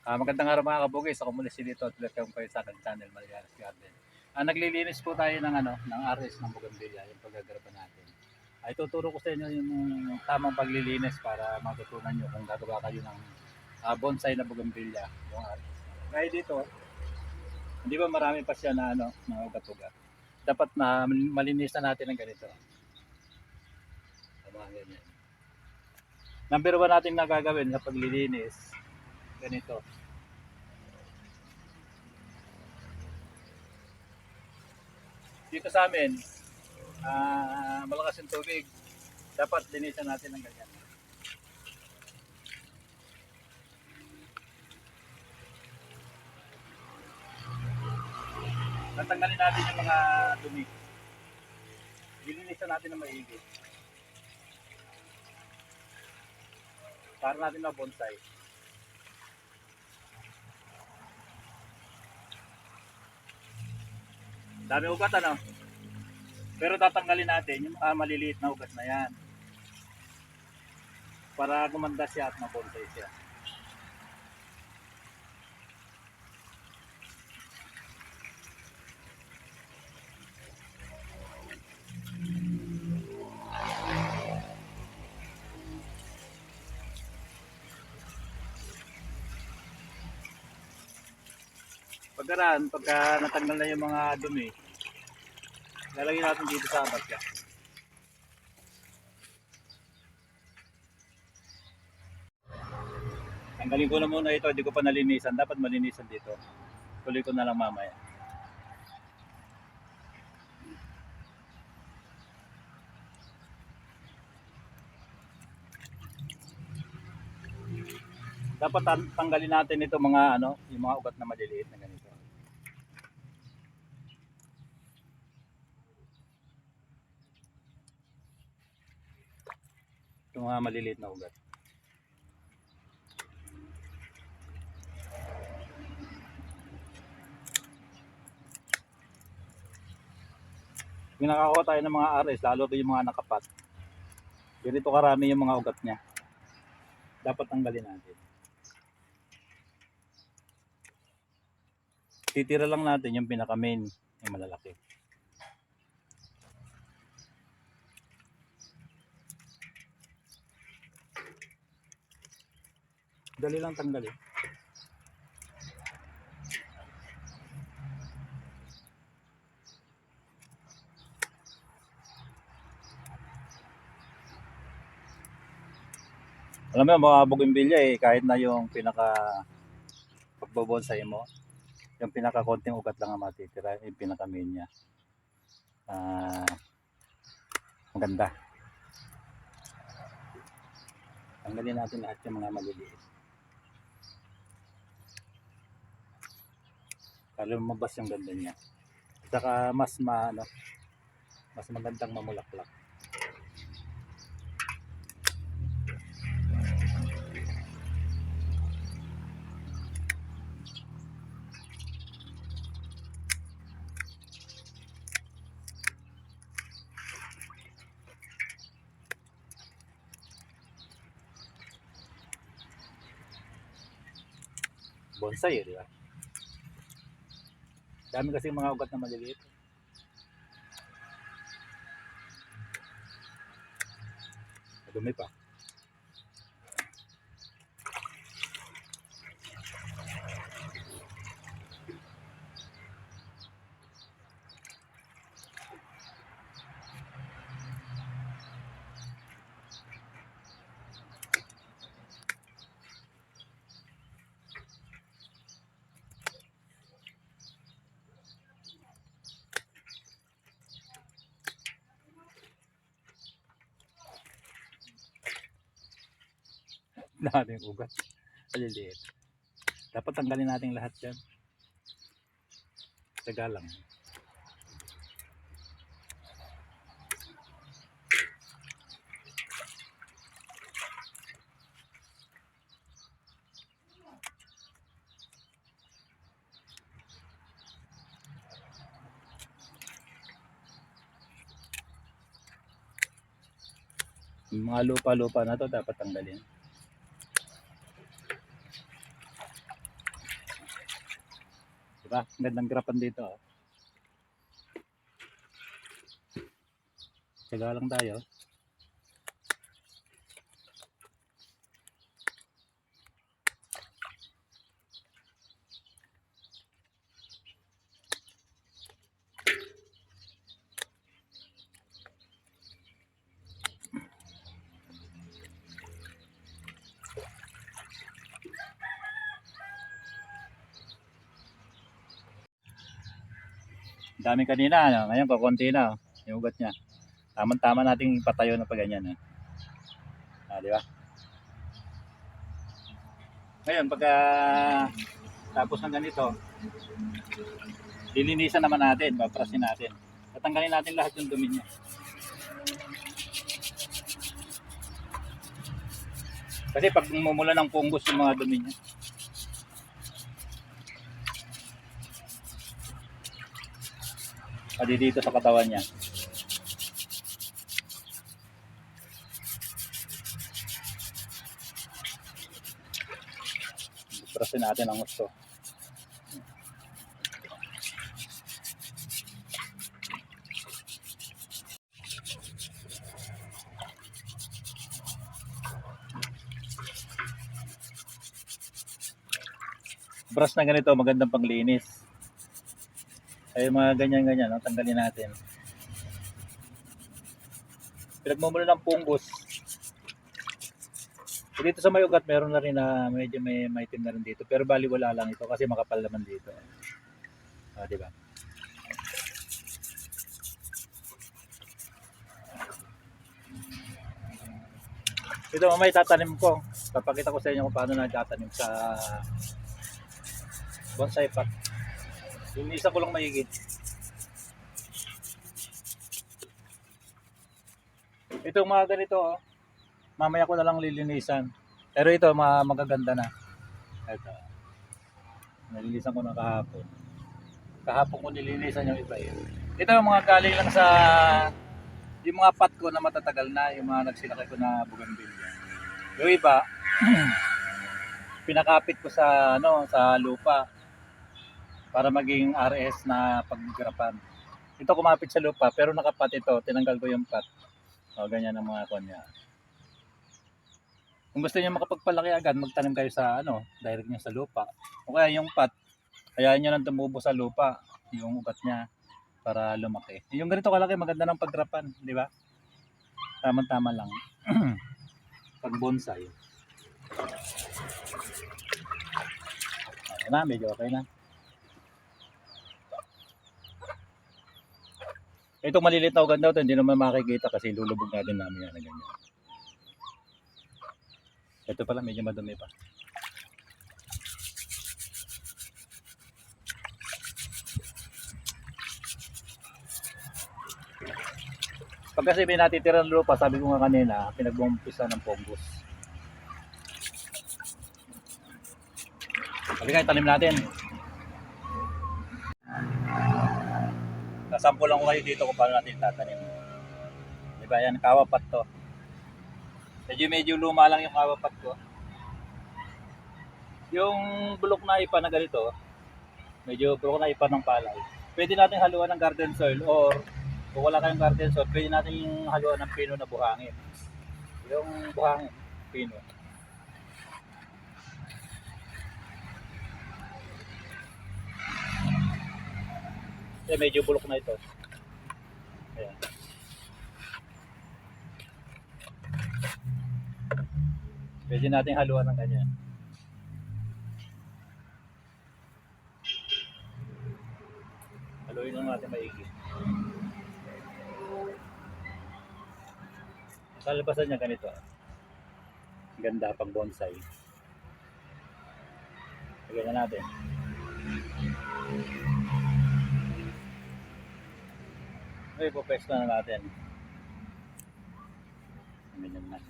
Magandang araw mga kabugis. Ako muli si Lito at welcome kayo sa aking channel, Marianas Garden. Naglilinis po tayo ng ng RS ng Bougainvillea, yung paggagarapa natin. Ay tuturo ko sa inyo yung tamang paglilinis para matutunan nyo kung gagawa kayo ng bonsai na Bougainvillea, yung RS. Kaya dito, hindi ba marami pa siya na mga ugat-ugat. Dapat na malinisan natin ng ganito. Tama, ganyan. Number 1 natin na gagawin sa paglilinis, ganito. Dito sa amin, malakas yung tubig. Dapat linisan natin ng ganyan. Tatanggalin natin yung mga dumi. Linisan natin ng maigi. Para natin na bonsai. Dami ugat ano? Pero tatanggalin natin yung maliliit na ugat na yan. Para gumanda siya at mabonsai siya. Pagka natanggal na yung mga dumi, lalagyan natin dito sa basya. Tanggalin ko na muna ito, hindi ko pa nalinisan. Dapat malinisan dito. Tuloy ko na lang mamaya. Dapat tanggalin natin ito mga yung mga ugat na maliliit na ganito. Yung mga maliliit na ugat. Kung nakakuha tayo ng mga RS, lalo yung mga nakapat, ganito karami yung mga ugat niya. Dapat tanggalin natin. Titira lang natin yung pinaka main, yung malalaki. Dali lang tanggalin. Alam mo mga bougainvillea kahit na yung pinaka pagbobonsai mo, yung pinaka konting ugat lang ang matitira, yung pinaka main niya. Maganda. Tanggalin natin lahat yung mga maliliit. Para lumabas yung ganda niya. Saka mas magandang mamulaklak. Bonsai, di ba? Dami kasi mga ugat na maliliit. Dumi pa. Daming ugat. Maliliit. Dapat tanggalin natin lahat yan. Taga lang. Yung mga lupa-lupa na to dapat tanggalin. Diba? Ang gandang grapan dito. Oh. Tiga lang tayo. Dami kanina, ano? Ngayon kakunti na. Oh. Yung ugat niya. Tama-tama nating ipatayo na pa ganyan. Eh. Di ba? Ngayon, pagka tapos ng ganito, lilinisan naman natin, paprasin natin. Tatanggalin natin lahat yung dumi niya. Kasi pag mumula ng fungus yung mga dumi niya. Pati dito sa katawan niya. Paprasin natin ang gusto. Brush na ganito, magandang panglinis. Ay mga ganyan-ganyan, no? Tanggalin natin. Pinagmumula ng fungus. Dito sa may ugat, meron na rin na medyo may maitim na rin dito. Pero bali wala lang ito kasi makapal naman dito. Di ba? Ito mamaya tatanim ko. Papakita ko sa inyo kung paano nagtatanim sa bonsai pot. Yung isa ko lang mahigit. Itong mga ganito, oh, mamaya ko na lang lilinisan. Pero ito, magaganda na. Ito. Nalinisan ko na kahapon. Kahapon ko nilinisan yung iba yun. Ito yung mga galing lang sa yung mga pot ko na matatagal na, yung mga nagsilakay ko na bougainvillea. Yung iba, pinakapit ko sa sa lupa para maging RS na paggrapan. Ito kumapit sa lupa pero nakapat ito, tinanggal ko yung pot. O ganyan ang mga kunya. Kung gusto niyo makapagpalaki agad, magtanim kayo sa direct niyo sa lupa. O kaya yung pot, hayaan niyo nang tumubo sa lupa yung ugat niya para lumaki. Yung ganito kalaki, maganda ng paggrapan, di ba? Tama-tama lang. Pag bonsai. Okay na, medyo okay na. Ito malilit na ugat daw, hindi naman makikita kasi lulubog natin namin yan na ganyan. Ito pala, medyo madumi pa. Pag kasi may natitirang lupa, sabi ko nga kanina, pinagbumpusan ng fungus. Halika, tanim natin. Sasample lang ko kayo dito kung paano natin tatanim. Diba yan, kawapat to. Medyo luma lang yung kawapat ko. Yung bulok na ipa na ganito, medyo bulok na ipa ng palay. Pwede natin haluan ng garden soil or kung wala kayong garden soil, pwede natin yung haluan ng pino na buhangin. Yung buhangin, pino. Medyo bulok na ito. Ayan. Pwede natin haluan ng ganyan. Haluin lang natin maigi. Kalabasan niya ganito. Ganda pang bonsai. Lagyan na natin. Okay, pupwesto na natin. Ganyan na.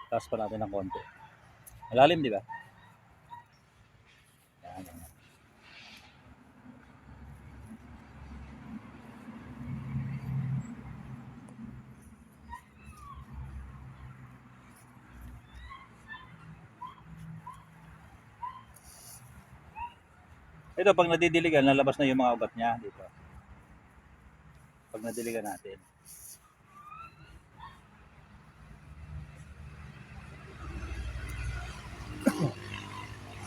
Taas pa natin ng konti. Malalim, di ba? Yan. Ito, pag nadidiligan, lalabas na yung mga ugat niya dito. Pag nadiligan natin.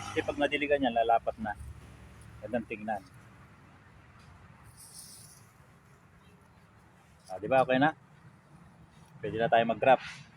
Kasi pag nadiligan yan, lalapat na. Gandang tingnan. Di ba? Okay na? Pwede na tayo mag-graph.